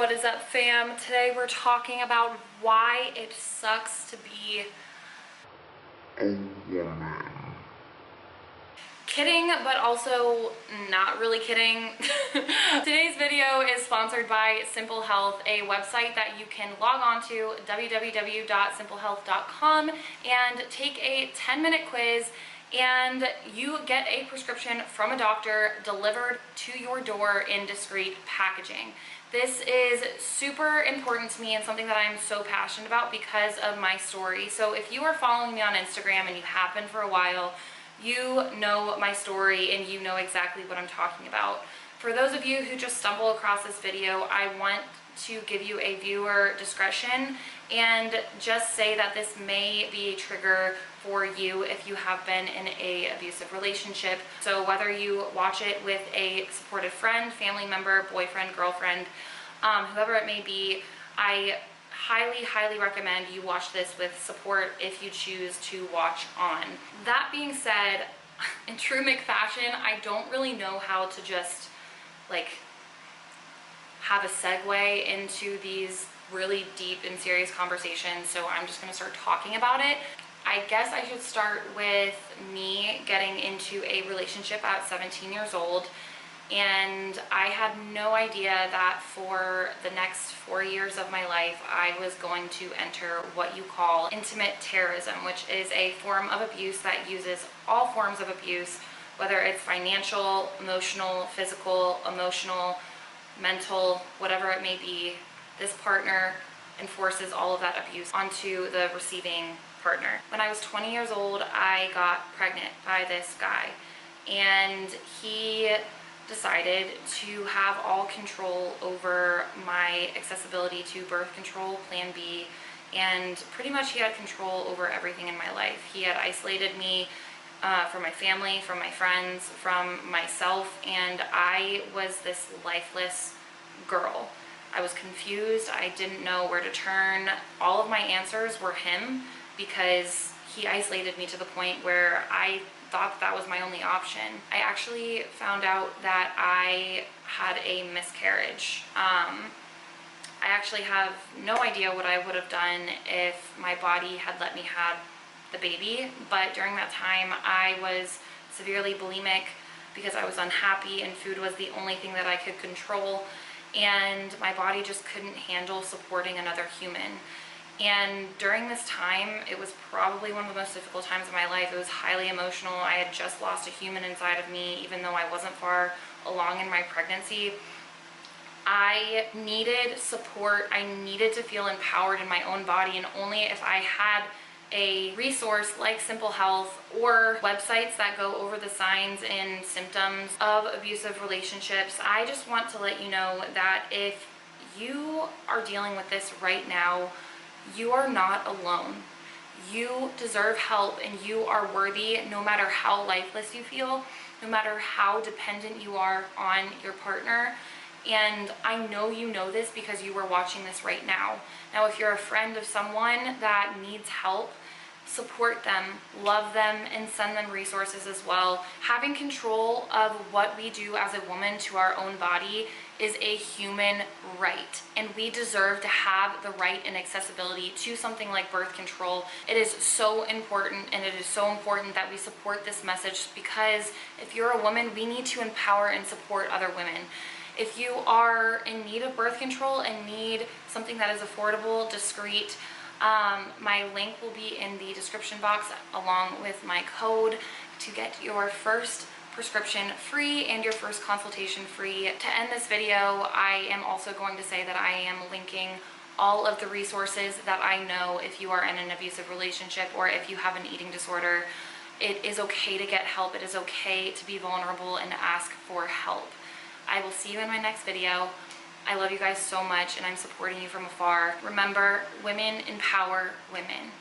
What is up, fam? Today we're talking about why it sucks to be a woman. Kidding, but also not really kidding. Today's video is sponsored by Simple Health, a website that you can log on to, www.simplehealth.com, and take a 10-minute quiz, and you get a prescription from a doctor delivered to your door in discreet packaging. This is super important to me and something that I'm so passionate about because of my story. So if you are following me on Instagram, and you have been for a while, you know my story and you know exactly what I'm talking about. For those of you who just stumble across this video, I want to give you a viewer discretion and just say that this may be a trigger for you if you have been in an abusive relationship. So whether you watch it with a supportive friend, family member, boyfriend, girlfriend, whoever it may be, I highly recommend you watch this with support if you choose to watch on. That being said, in true Mik fashion, I don't really know how to just like have a segue into these really deep and serious conversations, so I'm just gonna start talking about it. I guess I should start with me getting into a relationship at 17 years old. And I had no idea that for the next 4 years of my life, I was going to enter what you call intimate terrorism, which is a form of abuse that uses all forms of abuse, whether it's financial, emotional, physical, emotional, mental, whatever it may be. This partner enforces all of that abuse onto the receiving partner. When I was 20 years old, I got pregnant by this guy, and he decided to have all control over my accessibility to birth control, Plan B, and pretty much he had control over everything in my life. He had isolated me from my family, from my friends, from myself, and I was this lifeless girl. I was confused. I didn't know where to turn. All of my answers were him because he isolated me to the point where I thought that was my only option. I actually found out that I had a miscarriage. I actually have no idea what I would have done if my body had let me have the baby, but during that time I was severely bulimic because I was unhappy and food was the only thing that I could control, and my body just couldn't handle supporting another human. And during this time, it was probably one of the most difficult times of my life. It was highly emotional. I had just lost a human inside of me, even though I wasn't far along in my pregnancy. I needed support. I needed to feel empowered in my own body, and only if I had a resource like Simple Health or websites that go over the signs and symptoms of abusive relationships. I just want to let you know that if you are dealing with this right now, you are not alone. You deserve help, and you are worthy no matter how lifeless you feel, no matter how dependent you are on your partner. And I know you know this because you are watching this right now. Now, if you're a friend of someone that needs help, support them, love them, and send them resources as well. Having control of what we do as a woman to our own body is a human right, and we deserve to have the right and accessibility to something like birth control. It is so important, and it is so important that we support this message, because if you're a woman, we need to empower and support other women. If you are in need of birth control and need something that is affordable, discreet, my link will be in the description box along with my code to get your first prescription free and your first consultation free. To end this video, I am also going to say that I am linking all of the resources that I know if you are in an abusive relationship or if you have an eating disorder. It is okay to get help. It is okay to be vulnerable and ask for help. I will see you in my next video. I love you guys so much, and I'm supporting you from afar. Remember, women empower women.